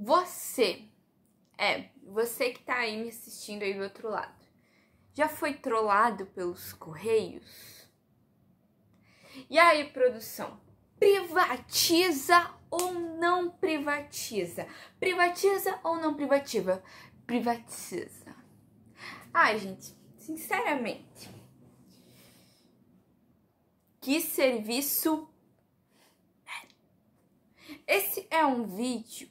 Você que tá aí me assistindo aí do outro lado, já foi trollado pelos Correios? E aí, produção, privatiza ou não privatiza? Privatiza ou não privatiza? Privatiza. Ai, gente, sinceramente, que serviço... Esse é um vídeo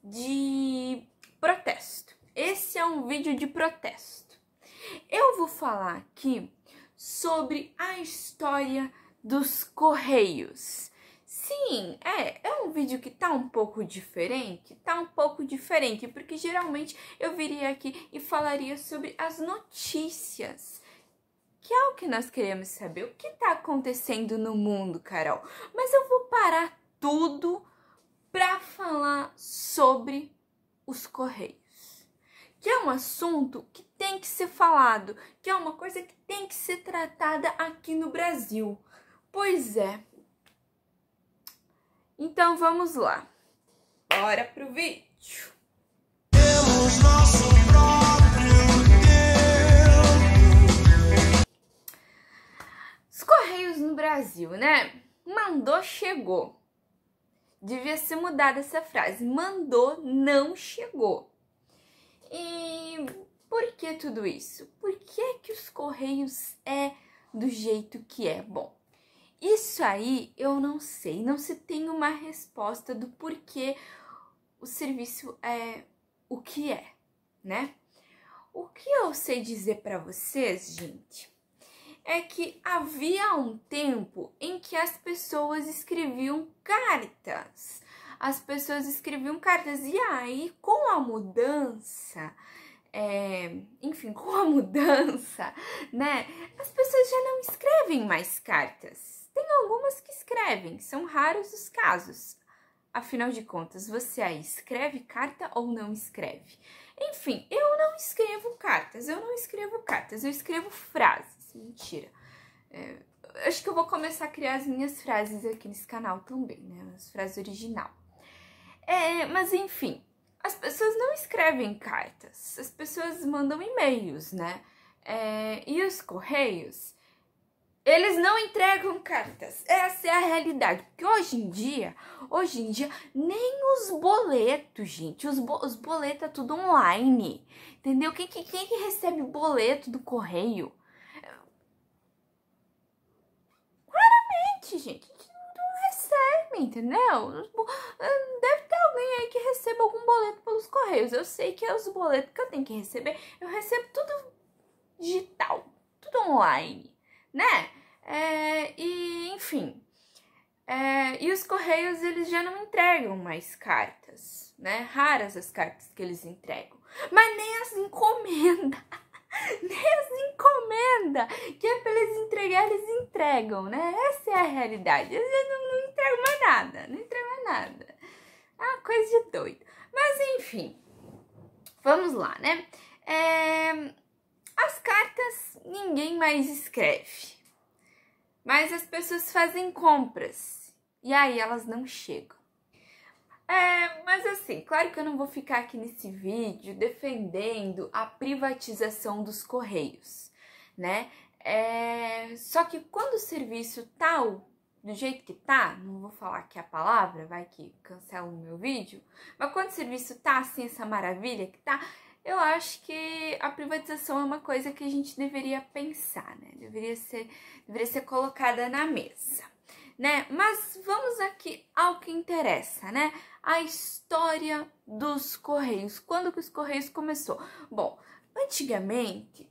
de protesto. Esse é um vídeo de protesto. Eu vou falar aqui sobre a história dos Correios. Sim, é um vídeo que tá um pouco diferente, porque geralmente eu viria aqui e falaria sobre as notícias, que é o que nós queremos saber, o que tá acontecendo no mundo, Carol. Mas eu vou parar tudo para falar sobre os Correios, que é um assunto que tem que ser falado, que é uma coisa que tem que ser tratada aqui no Brasil. Pois é. Então vamos lá. Bora pro vídeo. Temos nosso próprio Deus. Os Correios no Brasil, né? Mandou, chegou. Devia ser mudada essa frase. Mandou, não chegou. E por que tudo isso? Por que os Correios é do jeito que é? Bom, isso aí eu não sei. Não se tem uma resposta do porquê o serviço é o que é, né? O que eu sei dizer para vocês, gente, é que havia um tempo em que as pessoas escreviam cartas. E aí, com a mudança, né, as pessoas já não escrevem mais cartas. Tem algumas que escrevem, são raros os casos. Afinal de contas, você aí escreve carta ou não escreve? Enfim, eu não escrevo cartas, eu escrevo frases. Mentira. Acho que eu vou começar a criar as minhas frases aqui nesse canal também, né? As frases original. Mas enfim, as pessoas não escrevem cartas, as pessoas mandam e-mails, né? E os Correios, eles não entregam cartas. Essa é a realidade. Porque hoje em dia, nem os boletos, gente. Os boletos é tudo online. Entendeu? Quem que recebe boleto do correio? Claramente, gente, não recebe, entendeu? Deve ter alguém aí que receba algum boleto pelos correios. Eu sei que é os boletos que eu tenho que receber, eu recebo tudo digital, tudo online, né? Enfim, e os Correios, eles já não entregam mais cartas, né? Raras as cartas que eles entregam, mas nem as encomendas, que é pra eles entregar, eles entregam, né? Essa é a realidade, eles não entregam mais nada, é uma coisa de doido. Mas enfim, vamos lá, né? As cartas ninguém mais escreve, mas as pessoas fazem compras e aí elas não chegam. Mas assim, claro que eu não vou ficar aqui nesse vídeo defendendo a privatização dos Correios, né? Só que quando o serviço tá do jeito que tá, não vou falar aqui a palavra, vai que cancela o meu vídeo, mas quando o serviço tá assim, essa maravilha que tá, eu acho que a privatização é uma coisa que a gente deveria pensar, né? Deveria ser colocada na mesa, né? Mas vamos aqui ao que interessa, né? A história dos Correios. Quando que os Correios começou? Bom, antigamente,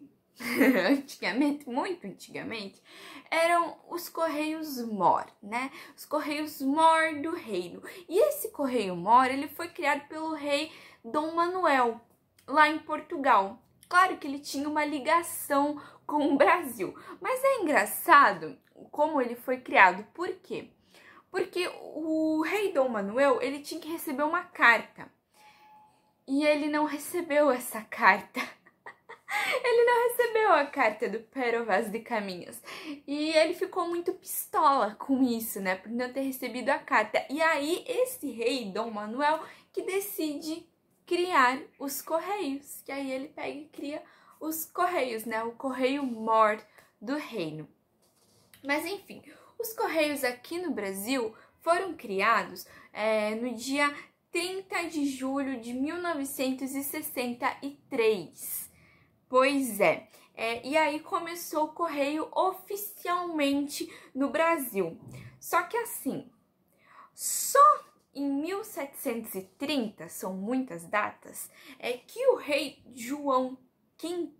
muito antigamente, eram os Correios Mor, né? Os Correios Mor do reino. E esse Correio Mor, ele foi criado pelo rei Dom Manuel, lá em Portugal. Claro que ele tinha uma ligação com o Brasil, mas é engraçado como ele foi criado. Por quê? Porque o rei Dom Manuel, ele tinha que receber uma carta e ele não recebeu essa carta. Ele não recebeu a carta do Pero Vaz de Caminhas. E ele ficou muito pistola com isso, né? Por não ter recebido a carta. E aí, esse rei, Dom Manuel, que decide criar os Correios. Que aí ele pega e cria os Correios, né? O Correio-Mor do reino. Mas enfim, os Correios aqui no Brasil foram criados no dia 30 de julho de 1963. Pois é. E aí começou o correio oficialmente no Brasil. Só que assim, só em 1730, são muitas datas, que o rei João V,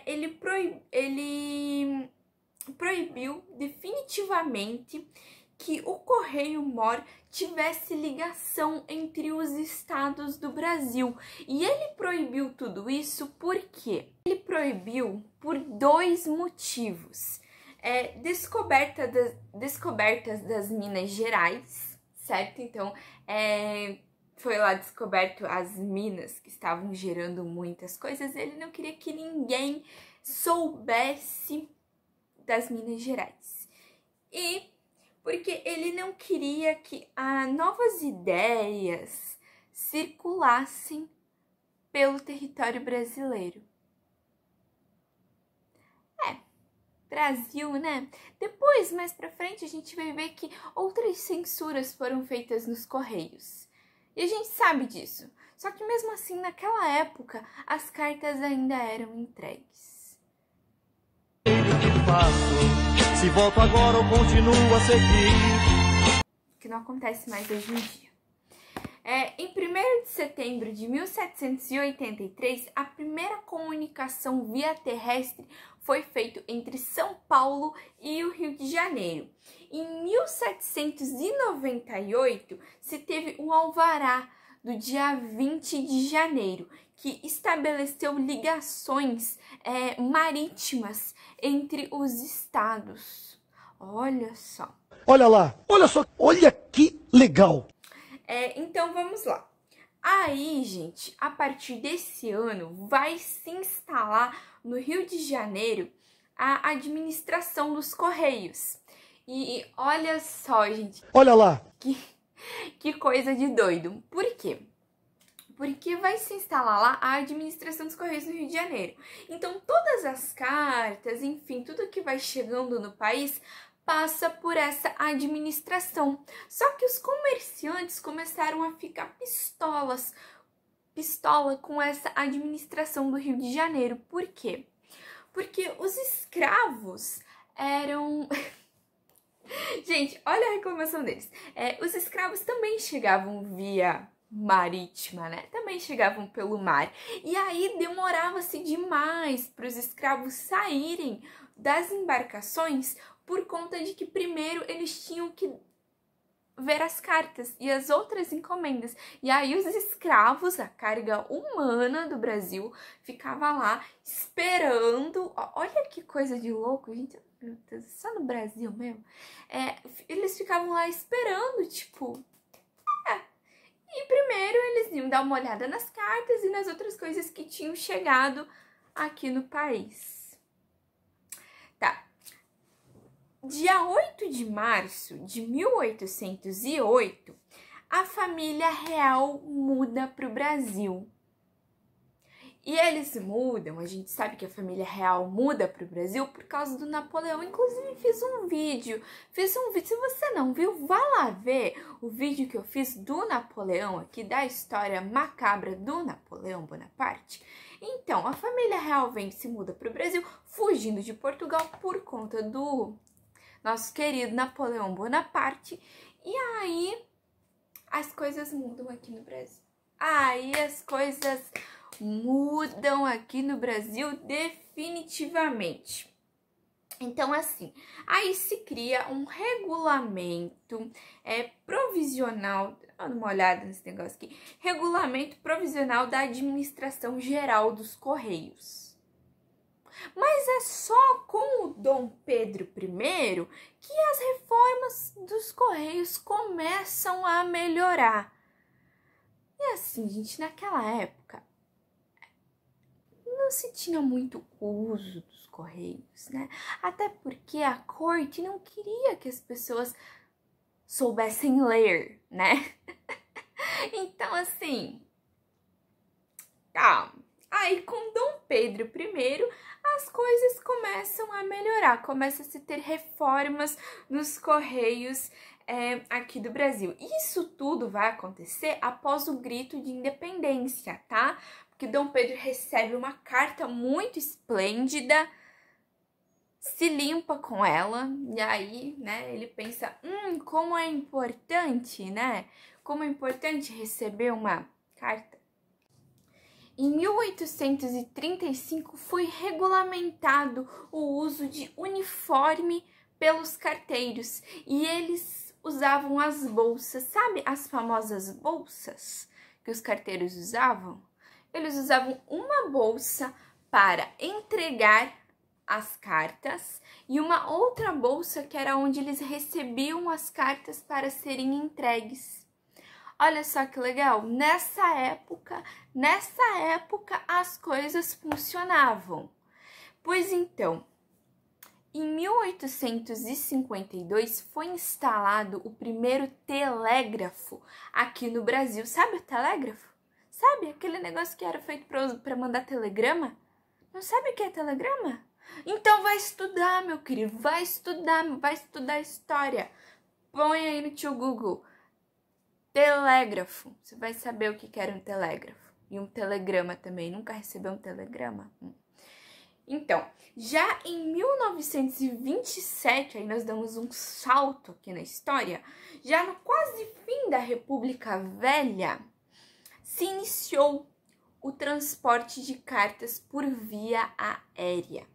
ele proibiu definitivamente que o Correio-Mor tivesse ligação entre os estados do Brasil. E ele proibiu tudo isso por quê? Ele proibiu por dois motivos. Descobertas das Minas Gerais, certo? Então, foi lá descoberto as minas que estavam gerando muitas coisas. Ele não queria que ninguém soubesse das Minas Gerais. E porque ele não queria que novas ideias circulassem pelo território brasileiro. Brasil, né? Depois, mais pra frente, a gente vai ver que outras censuras foram feitas nos Correios. E a gente sabe disso. Só que mesmo assim, naquela época, as cartas ainda eram entregues. Se volto agora ou continuo a seguir. Que não acontece mais hoje em dia. Em 1º de setembro de 1783, a primeira comunicação via terrestre foi feita entre São Paulo e o Rio de Janeiro. Em 1798, se teve um alvará do dia 20 de janeiro, que estabeleceu ligações marítimas entre os estados. Olha só. Olha lá, olha só, olha que legal. Então vamos lá. Aí, gente, a partir desse ano vai se instalar no Rio de Janeiro a administração dos Correios. E olha só, gente. Olha lá. Que coisa de doido. Por quê? Porque vai se instalar lá a administração dos Correios no Rio de Janeiro. Então, todas as cartas, enfim, tudo que vai chegando no país passa por essa administração. Só que os comerciantes começaram a ficar pistola com essa administração do Rio de Janeiro. Por quê? Porque os escravos eram... Gente, olha a reclamação deles. Os escravos também chegavam via marítima, né? Também chegavam pelo mar. E aí demorava-se demais para os escravos saírem das embarcações por conta de que primeiro eles tinham que ver as cartas e as outras encomendas. E aí os escravos, a carga humana do Brasil, ficava lá esperando. Olha que coisa de louco, gente. Meu Deus, só no Brasil mesmo. Eles ficavam lá esperando, tipo... E primeiro eles iam dar uma olhada nas cartas e nas outras coisas que tinham chegado aqui no país. Tá. Dia 8 de março de 1808, a família real muda para o Brasil. E eles mudam, a gente sabe que a família real muda para o Brasil por causa do Napoleão. Inclusive fiz um vídeo, se você não viu, vá lá ver o vídeo que eu fiz do Napoleão aqui, da história macabra do Napoleão Bonaparte. Então, a família real se muda para o Brasil, fugindo de Portugal por conta do nosso querido Napoleão Bonaparte. E aí, as coisas mudam aqui no Brasil. Definitivamente. Então, assim, aí se cria um regulamento provisional, dá uma olhada nesse negócio aqui, regulamento provisional da administração geral dos Correios. Mas é só com o Dom Pedro I que as reformas dos Correios começam a melhorar. E assim, gente, naquela época, não se tinha muito uso dos correios, né? Até porque a corte não queria que as pessoas soubessem ler, né? Então, assim, tá. Aí, com Dom Pedro I, as coisas começam a melhorar, começa a se ter reformas nos correios aqui do Brasil. Isso tudo vai acontecer após o grito de independência, tá? Porque Dom Pedro recebe uma carta muito esplêndida, se limpa com ela, e aí, né, ele pensa, como é importante, né? Como é importante receber uma carta. Em 1835 foi regulamentado o uso de uniforme pelos carteiros e eles usavam as bolsas, sabe as famosas bolsas que os carteiros usavam? Eles usavam uma bolsa para entregar as cartas e uma outra bolsa que era onde eles recebiam as cartas para serem entregues. Olha só que legal, nessa época as coisas funcionavam. Pois então, em 1852 foi instalado o primeiro telégrafo aqui no Brasil. Sabe o telégrafo? Sabe aquele negócio que era feito para mandar telegrama? Não sabe o que é telegrama? Então vai estudar, meu querido, vai estudar história. Põe aí no tio Google. Telégrafo. Você vai saber o que era um telégrafo. E um telegrama também. Nunca recebeu um telegrama? Então, já em 1927, aí nós damos um salto aqui na história, já no quase fim da República Velha, se iniciou o transporte de cartas por via aérea.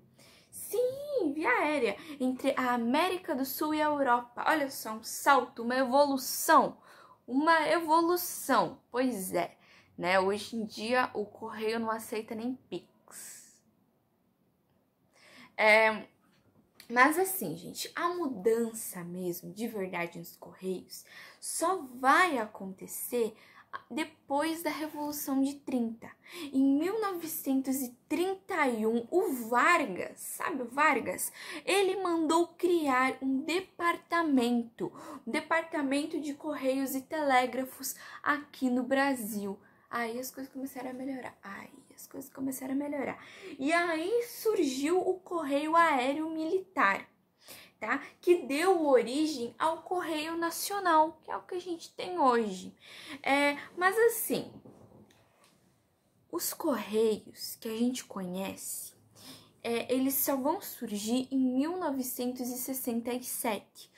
Sim, via aérea, entre a América do Sul e a Europa. Olha só, um salto, uma evolução. Pois é, né? Hoje em dia o correio não aceita nem Pix. Mas assim, gente, a mudança mesmo, de verdade, nos correios, só vai acontecer depois da Revolução de 30. Em 1931, o Vargas, sabe o Vargas? Ele mandou criar um departamento de correios e telégrafos aqui no Brasil. Aí as coisas começaram a melhorar. E aí surgiu o Correio Aéreo Militar, tá? Que deu origem ao Correio Nacional, que é o que a gente tem hoje. Mas assim, os correios que a gente conhece, eles só vão surgir em 1967,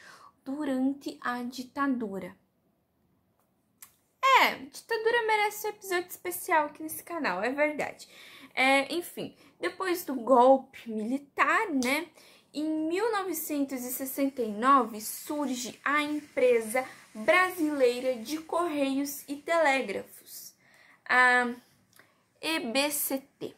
durante a ditadura. Ditadura merece um episódio especial aqui nesse canal, é verdade. Enfim, depois do golpe militar, né? Em 1969 surge a Empresa Brasileira de Correios e Telégrafos, a EBCT.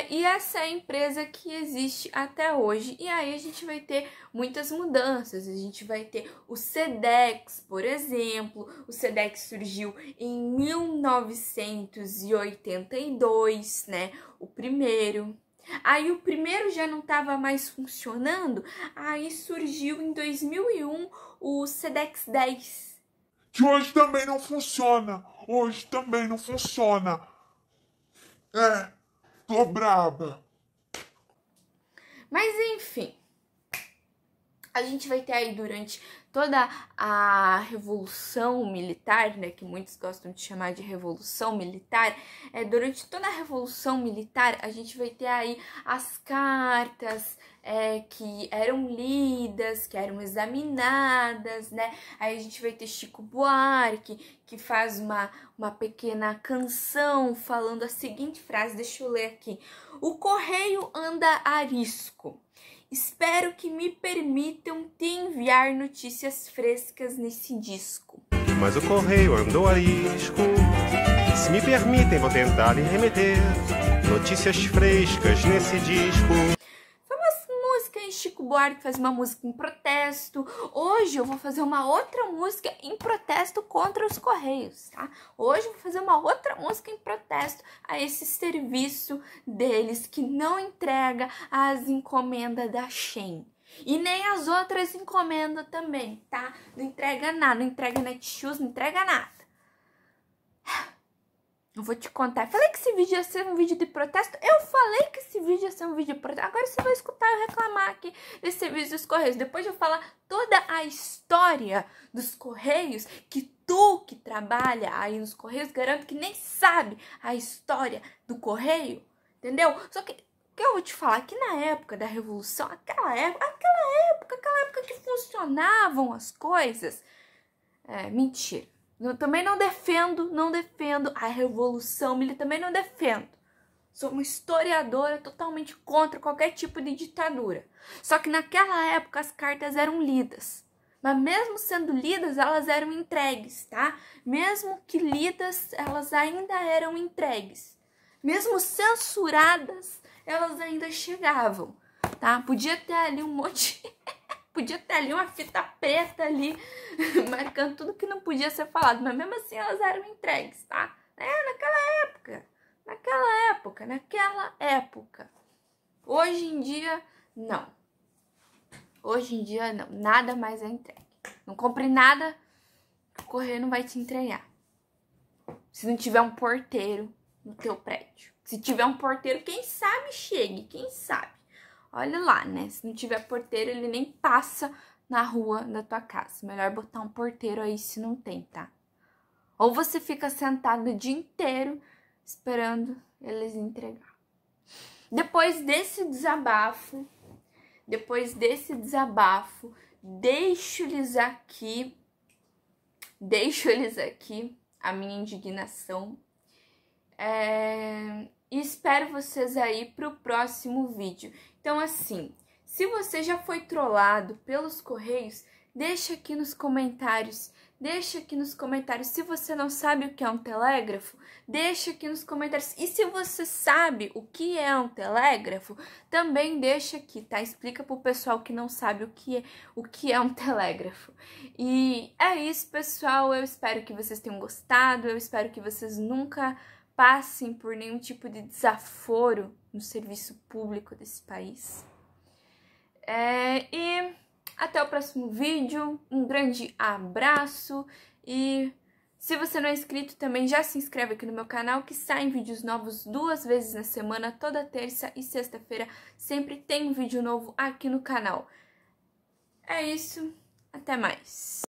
E essa é a empresa que existe até hoje. E aí a gente vai ter muitas mudanças. A gente vai ter o Sedex, por exemplo. O Sedex surgiu em 1982, né? O primeiro. Aí o primeiro já não estava mais funcionando. Aí surgiu em 2001 o Sedex 10. Que hoje também não funciona. Tô braba. Mas enfim, a gente vai ter aí durante toda a Revolução Militar, né, que muitos gostam de chamar de Revolução Militar, durante toda a Revolução Militar a gente vai ter aí as cartas que eram lidas, que eram examinadas, né? Aí a gente vai ter Chico Buarque, que faz uma pequena canção falando a seguinte frase, deixa eu ler aqui. O correio anda arisco. Espero que me permitam te enviar notícias frescas nesse disco. Mas o correio andou arisco. Se me permitem, vou tentar lhe remeter notícias frescas nesse disco. Foi uma música Chico Buarque faz uma música em protesto. Hoje eu vou fazer uma outra música em protesto contra os Correios, tá? Hoje eu vou fazer uma outra música em protesto a esse serviço deles que não entrega as encomendas da Shein. E nem as outras encomendas também, tá? Não entrega nada, não entrega Netshoes, não entrega nada. Eu vou te contar. Eu falei que esse vídeo ia ser um vídeo de protesto. Eu falei que esse vídeo ia ser um vídeo de protesto. Agora você vai escutar eu reclamar aqui desse serviço dos Correios. Depois de eu falar toda a história dos Correios, que tu que trabalha aí nos Correios, garanto que nem sabe a história do Correio, entendeu? Só que eu vou te falar que na época da Revolução, aquela época que funcionavam as coisas, mentira. Eu também não defendo a Revolução Militar, também não defendo. Sou uma historiadora totalmente contra qualquer tipo de ditadura. Só que naquela época as cartas eram lidas. Mas mesmo sendo lidas, elas eram entregues, tá? Mesmo que lidas, elas ainda eram entregues. Mesmo censuradas, elas ainda chegavam, tá? Podia ter ali um monte... Podia ter ali uma fita preta ali, marcando tudo que não podia ser falado. Mas mesmo assim elas eram entregues, tá? Naquela época. Hoje em dia, não. Hoje em dia, não. Nada mais é entregue. Não compre nada que o correio não vai te entregar. Se não tiver um porteiro no teu prédio. Se tiver um porteiro, quem sabe chegue, quem sabe. Olha lá, né? Se não tiver porteiro, ele nem passa na rua da tua casa. Melhor botar um porteiro aí se não tem, tá? Ou você fica sentado o dia inteiro esperando eles entregar. Depois desse desabafo, deixo-lhes aqui a minha indignação. E espero vocês aí pro próximo vídeo. Então, assim, se você já foi trollado pelos Correios, deixa aqui nos comentários. Se você não sabe o que é um telégrafo, deixa aqui nos comentários. E se você sabe o que é um telégrafo, também deixa aqui, tá? Explica pro pessoal que não sabe o que é um telégrafo. E é isso, pessoal. Eu espero que vocês tenham gostado. Eu espero que vocês nunca passem por nenhum tipo de desaforo no serviço público desse país. E até o próximo vídeo. Um grande abraço. E se você não é inscrito, também já se inscreve aqui no meu canal, que saem vídeos novos 2 vezes na semana, toda terça e sexta-feira. Sempre tem um vídeo novo aqui no canal. É isso. Até mais.